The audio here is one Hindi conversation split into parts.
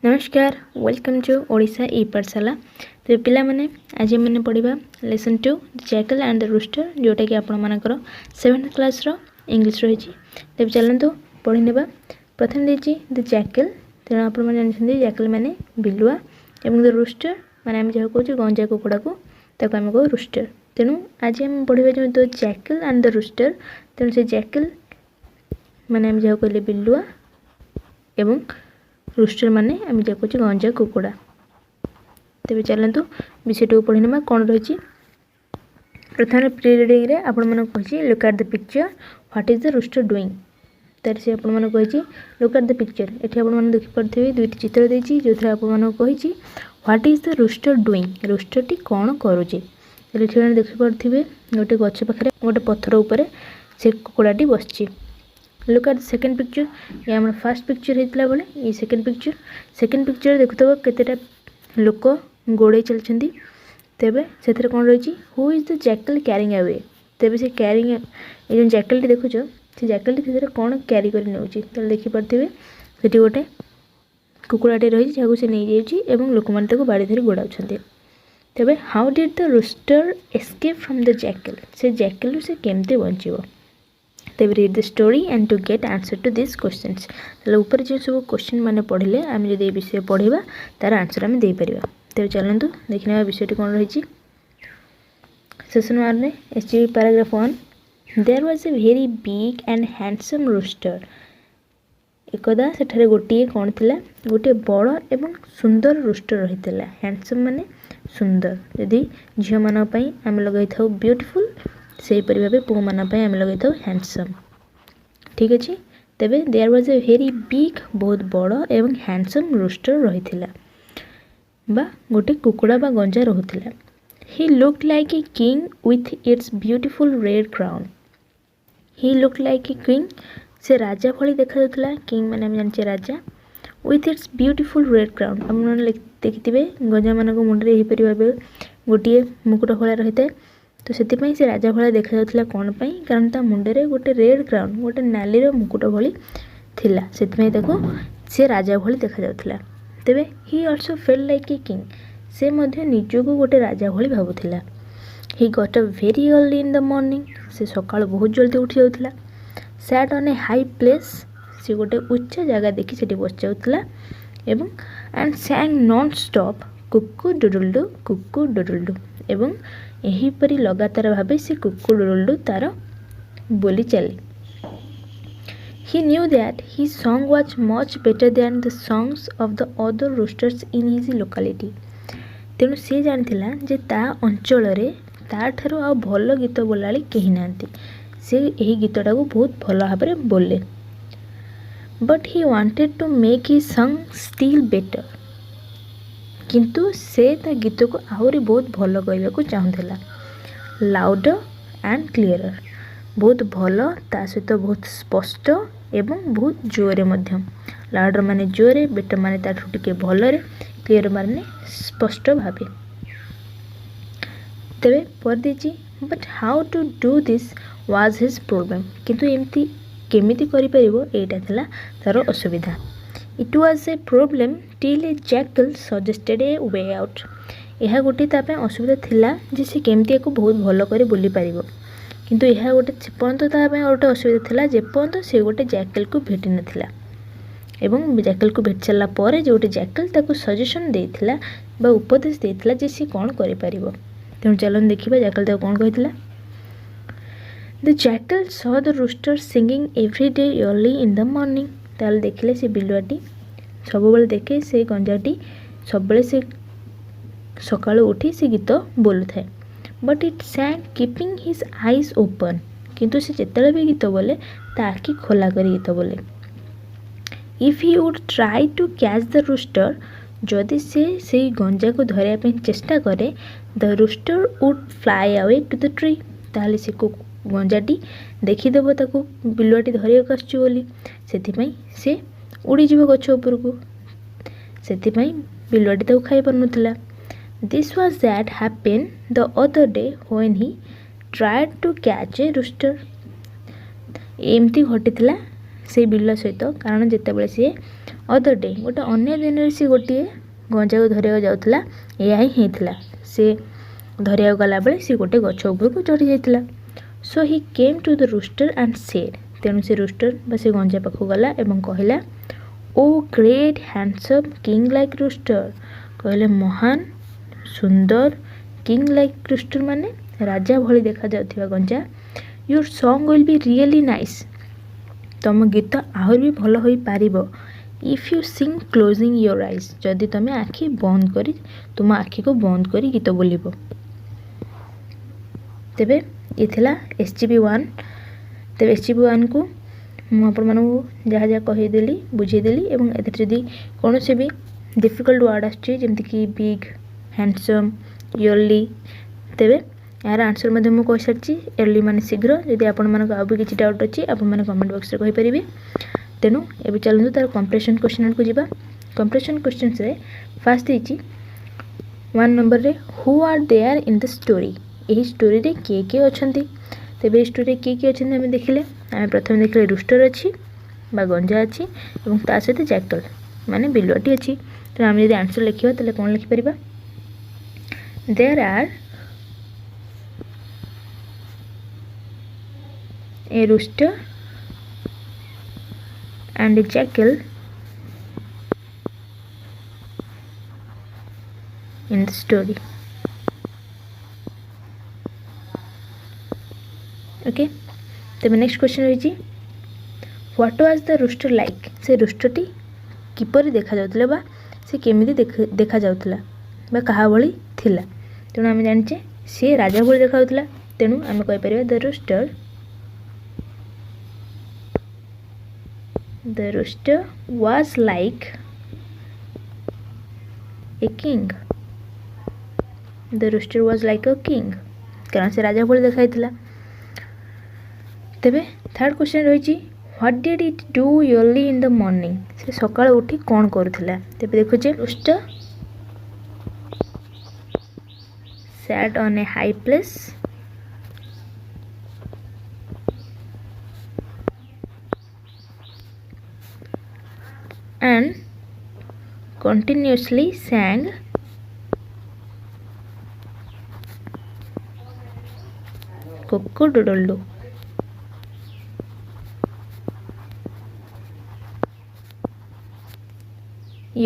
नमस्कार वेलकम टू ओडिशा ई पाठशाला। तो पिला माने आज मैंने पढ़ा lesson 2 jackal and the rooster जोटा कि आपण मानकर 7th क्लास रो इंग्लिश रही। तेज चलतु पढ़ी नेबा। प्रथम देछि द जैकल, तेणु आपण माने जानछन्ती जैकल माने बिलुआ एवं द रूस्टर माने हम जहा कहू गंजा कुकुड़ा को ताको हम कहू रूस्टर। तेणु आज हम पढ़ा जो the jackal and the rooster. तेणु से जैकल माने हम जहा कहले बिलुआ एवं रूस्टर माने आम जा कहूँ गंजा कुकुड़ा। तेज चलतु विषय को पढ़ी ना कौन रही। प्रथम प्री रिडिंग आपण मन कही look at the picture what is the rooster doing. तार से आपण मन कही लुक एट द पिक्चर। ये आप देखिपे दुईट चित्र देती जो थे आपको कही what is the rooster doing, rooster टी कौन करुचे। देखिपे गोटे गछ पाखे गोटे पत्थर उपर से कुकुड़ाटी बसची। लुक एट सेकेंड पिक्चर, ये आम फास्ट पिक्चर होता बेले ये सेकेंड पिक्चर देखुव केतेटा लोक गोड़े चलती। तेबे से कौन रही who is the jackal carrying away. तेबे से कैरिंग ये जो जैकल टी देखुच से जैकल टी कौन कैरी कर नौची। देखिपे से गोटे कुकुड़ाटे रही जहाँ से नहीं जाए लोक मैंने बाड़ी धरी गोड़ाऊँ। तेबे how did the rooster escape from the jackal, से जैकल से केमती बचो। तेज read the story and to get answer to this questions. ऊपर जो सब क्वेश्चन मैंने पढ़ले आम जो विषय पढ़ा तार आंसर आम देपर। तेज चलतु देखने विषय कौन रही। सेशन 1 में SGB paragraph 1, there was a very big and handsome rooster. एकदा सेठारे गोटे कौन थिला, गोटे बड़ एवं सुंदर रूस्टर रही। हैंडसम माने सुंदर। यदि झील मान आम लगे था ब्यूटीफुल, से भाव पुओ मान आम लगे था हैंडसम। ठीक अच्छे। तेबे there was a very big, बहुत बड़ एवं हैंडसम रूस्टर रही बा गोटे कुकुड़ा बा गंजा रोला। He looked like a king with its beautiful red crown. He looked like a king, से राजा भली देखा जाता। किंग माने हम जानचे राजा। With its beautiful red crown, आप देखिथे गंजा मान मुंडे यहीपरि भाव गोटे मुकुट भला रही है। तो से राजा भाया देखा जाता कौन पाई, कारण ता मुंडे गोटे रेड क्राउन गोटे नालीर मुकुट भली थिला, से राजा भली देखा जाता। तेबे he also felt like a king, से मध्य निजको गोटे राजा भली भावुला। He got up very early in the morning, से सकाळ बहुत जल्दी उठी जाउथला। Sat on a high place, से गोटे उच्च जगह देखी सेठी बस जाउथला एवं एंड सैंग नॉन स्टॉप कुकु डुडुल्डू एवं यहीपरि लगातार भावे से कुकु डुडुल्डू तार बोली चले। He knew that his song was much better than the songs of the other roosters in his locality. तेणु सी जानिथिला जे ता अंचल रे ता ठारो आ भल गीत बोलाली केही नांती। से एही गीतटा को बहुत भल भाबरे बोले। But he wanted to make his song still better. किंतु से ता गीत को आहुरी बहुत भल कहबा को चाहुथिला। लाउडर एंड क्लियरर, बहुत भल ता सहित बहुत स्पष्ट एवं बहुत जोरे मध्यम। लाउडर माने जोरे, बेटर माने ताठू टिके भलरे, क्लियर माने स्पष्ट भावे। तेबे पर देछि but how to do this was his problem, किंतु एमती केमिति करि परिबो एटा थिला तार असुविधा। It was a problem till a jackal suggested a way out. यह गोटे तापे असुविधा थिला जे से केमती को बहुत भल करे बोली पारिबो, किंतु यह गोटे जेपर्यंत तापे गोटे असुविधा थिला जेपर्यंत से गोटे जैकल को भेटी नथिला एवं जैकल को भेट सारा पर जो गोटे जैकल ताको सजेशन देथिला बा उपदेश देथिला जे से कौन करि पारिबो। तेणु चलन देखिबा जैकल ताको कौन कहिथिला। The jackal saw the rooster singing every day early in the morning. ताल देखिले से बिलुआटी सब बेले देखे से गंजाटी सब बेले से सकाळु उठी से गीत बोलु थाए। But it सैंग keeping his eyes open, किंतु से जिते भी गीत बोले ता आखि खोला कर गीत बोले। If he would try to catch the rooster, जदि से गंजा को धरिया चेष्टा करे, the rooster would fly away to the tree, ताहले से को गंजाटी देखीदेव ताको बिलुआटी धरिया आसुची बोली, सेथिपई से उड़ी जीव गछ उपरकू, सेथिपई बिलुआटी ताको खाई पारुनथिला। This was that happened the other day when he tried to catch a rooster. एमती घटी से बिलुआ सहित, कारण जितेबाला सी अदर डे गोटे अन्य दिन सी गोटे गंजा को धरिया जाउथला एया ही हेतला से धरिया गला बेले सी गोटे गछ ऊपर को चढ़ी जाइतला so he came to the rooster and said तेणु से रूस्टर बा से गंजा पाखु गला एवं कहला ओ ग्रेट हैंडसम किंग लाइक रूस्टर कहले महान सुंदर किंग लाइक रूस्टर माने राजा भली देखा जाउथिबा गंजा your song will be really nice तुम गीत आहर भी भल होई पारिबो if you sing closing your eyes जदि तुम आखि बंद करी तुम आखि को बंद करी गीत बोलिबो तेबे ये थिला SGP1 तेबे SGP1 को मु आपण मानू जहाँ जहाँ कहीदेली बुझेदेली एवं एथि जदि कौन से भी डिफिकल्ट वर्ड आछे जेमति कि बिग हैंडसम इयरली तेबे यार आंसर मध्य मु कहि सारछि इयरली माने शीघ्र जदि आपण मानक आ भी किछि डाउट अछि आपण माने कमेंट बॉक्स रे कहि परिबे तेनु एबे चलनु तार कंप्रेशन क्वेश्चन को जिबा कंप्रेशन क्वेश्चन रे फर्स्ट देछि 1 नंबर रे who are there in the story एही स्टोरी रे के अछंती तेबे स्टोरी के अछंती हम देखिले आम प्रथम देखिले रूस्टर अच्छी बा गंजा अच्छी और ता सहित जैकल माने बिलुआटी अच्छी तो आम यदि आंसर लिखा तो कौन लिखिपर there are a rooster and a jackal in the story okay तब नेक्स्ट क्वेश्चन रही what was the rooster like से रूस्टरटी किपरि देखा जाउतला बा से केमिति देखा जाउतला बा कहा भली थिला तेणु आम जानिचे से राजा भली देखा जाउतला तेणु आम कहि परिबा the rooster was like a king the rooster was like a king कारण से राजा भली देखा जाइतला तेबे थर्ड क्वेश्चन रही what did it do early in the morning से सकाळ उठी कौन करुथिला तेबे देखुचे rooster sat on a high place and continuously sang cock-a-doodle-doo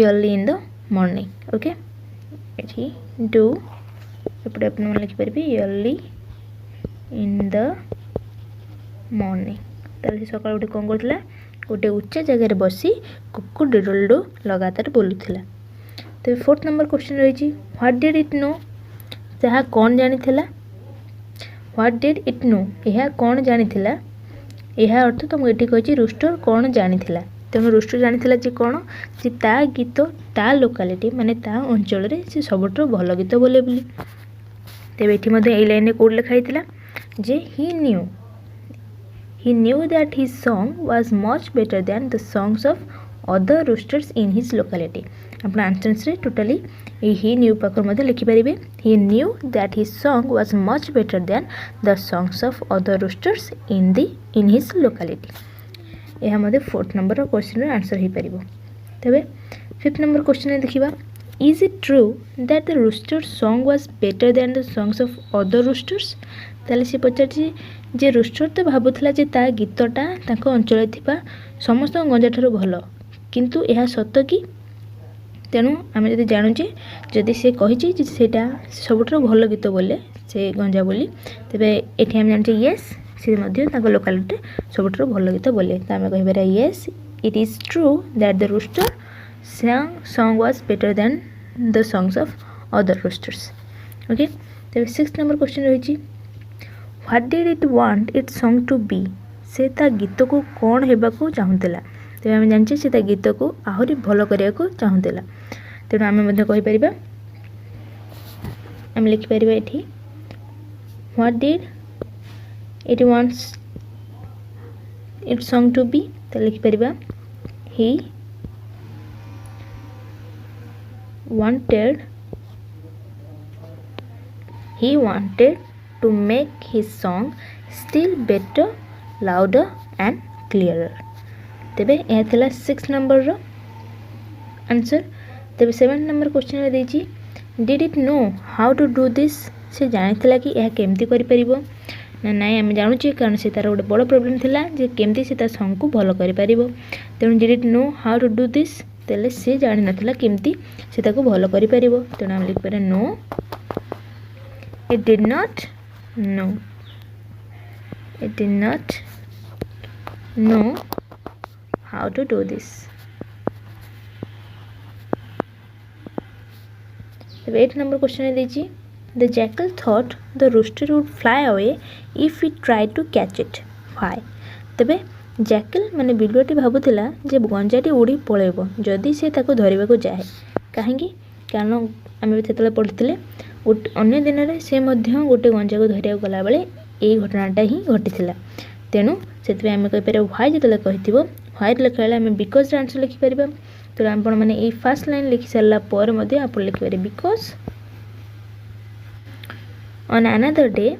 early in the morning okay एठी do एपटे अपन मन लिखि परबी early in the morning ताले सकाळ उठी कोन करथला गोटे उच्च जगह रे बसी कुकु डिडलडो लगातार बोलुथिला तो फोर्थ नंबर क्वेश्चन रही व्हाट डिड इट नो जहा कौन जानिथिला व्हाट डिड इट नो यह कौन जानिथिला यह अर्थ तुम एठी कहछि रूस्टर कौन जानिथिला तेणु रूस्टर जानिथिला जे कौन जे ता गीत ता लोकालिटी माने ता अंचल रे से सबठो भल गीत बोले बोली तेबे एठी मध्ये ए लाइन रे कोड लिखा हितला जे ही knew that his song was much better than the songs of other roosters in his locality अपना आंसर रे टोटली he knew पाकर मध्ये लिखि परिबे he knew that his song was much better than the songs of other roosters in his locality यह मध्ये फोर्थ नंबर क्वेश्चन रे आंसर ही परिबो तबे फिफ्थ नंबर क्वेश्चन रे देखिबा is it true that the rooster song was better than the songs of other roosters ताले से पचारछि जे रूस्टर तो भाबुथला जे ता गीतटा ताको अंचल थिबा समस्त गंजा ठारो भलो किंतु यह सत्य कि तेणु आम जदि जानुचे जदि से कहिछि जे सेटा सबठो भलो गीत बोले से गंजा बोली तेबे एठी हम जानचे यस से मध्ये ताको लोकालिटी सबठो भलो गीत बोले त आम कहिबरा yes it is true that the rooster song was better than the songs of other roosters okay तेबे सिक्स्थ नंबर क्वेश्चन रही what did it want its song to be से ता गीत को कौन हेबा को चाहुतला तेबे हम जानचे से ता गीत को आहुरी भलो करिया को चाहुतला तेणु आम मध्ये कहि परिबा हम लिखि परिबा एठी what did it wants its song to be त लिखि परिबा ही wanted to make his song still better, louder and clearer. तेबे यह थिला 6 नंबर रो आंसर। तेज 7 नंबर क्वेश्चन में देती did it know how to do this, से जानी कि यह केमती करिपरिबो ना नाई आम जानूचे कारण से तार गोटे बड़ प्रोब्लेम थिला जे केमती से सॉन्ग को भल करिपरिबो। तेणु did it know how to do this तेले से जानी नथिला केमती से ताको भल करिपरिबो। तेणु आम लिख पारे no, it did not know, it did not know how to do this. 8 number question में देती the jackal thought the rooster would fly away if it tried to catch it why. तेबे जैकल माने बिलुआटी भाबुथिला जे गंजाटी उड़ी पळेबो जदि से ताको धरिबाको जाए काहेकि कारण आम से पढ़ी अन्य दिन में से गोटे गंजा को धरिया गला बेले यही घटनाटा ही घटी। तेणु से आम कहीपर व्हाई जो कही व्हाई लिखा बेले आम बिकज आंसर लिखिपर। तो आपण मैंने ये फास्ट लाइन लिखि सारा पर आप लिखिपारे because on another day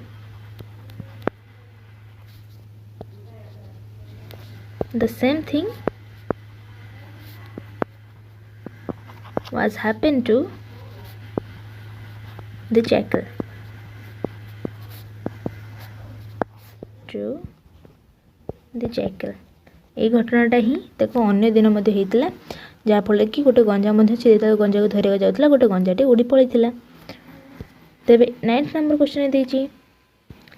the same thing was happened to the jackal. To the jackal ये घटनाटा ही देखो अन्य दिन होता जहाँफल कि गोटे गंजा से गंजा को धरिया जाऊला गोटे गंजाटे उड़ी पड़ी। तेरे 9th नंबर क्वेश्चन देती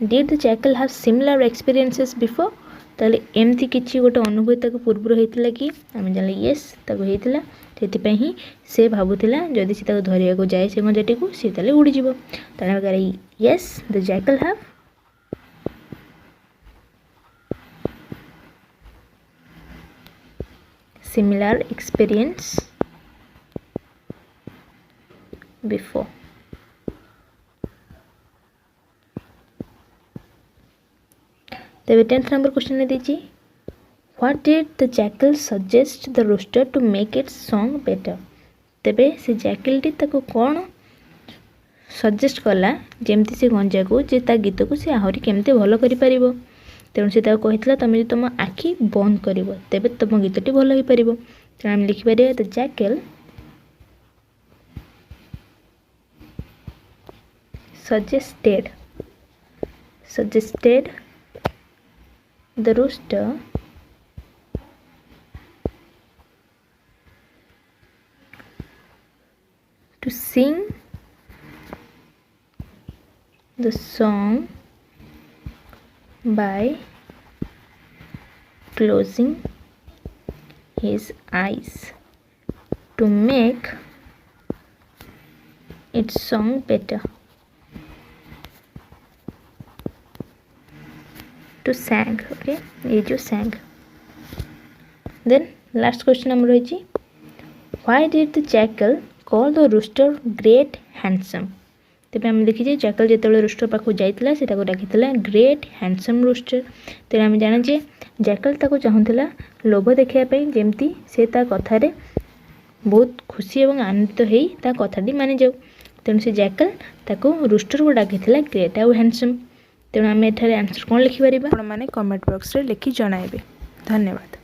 did the jackal have similar experiences before, ताले एमती किसी गोटे अनुभूति पूर्व होता कि आम जान येस होता से से भावुला जदि से धरिया जाए से गंजाटी को सी ताले उड़ीज। तेनाली yes the jackal have similar experience before. तेरे 10th नंबर क्वेश्चन में दीजिए what did the jackal suggest the rooster to make its song better. तेबे से जैकलटी ताको कौन सजेस्ट कला जेमती से गंजा को जे ता गीत को से आहरी केमते भल करि परिबो। तेणु से कहला तुम जो तुम आखि बंद कर तेबे तुम गीतटी भल हो पार। तेणु आम लिखिपर the jackal suggested the rooster to sing the song by closing his eyes to make its song better. To sang, okay, ये जो sang. Then last question हम रही why did the jackal call the rooster great handsome। तेज आम देखीजे जैकल जो रूस्टर पाखु जाइला डाकी ग्रेट हैंडसम रूस्टर। तेणु आम जाने जैकल ताको चाहूला लोभ देखापी जमती से कथार बहुत खुशी और आनंदित हो कथाटी मानि जाऊ। तेणु से जैकल ताको रूस्टर को डाकी ग्रेट आउ हैंडसम। तेणु आम एठारे आंसर कौन लिखिपर आपने कमेंट बॉक्स रे लिखि जणाइबे। धन्यवाद।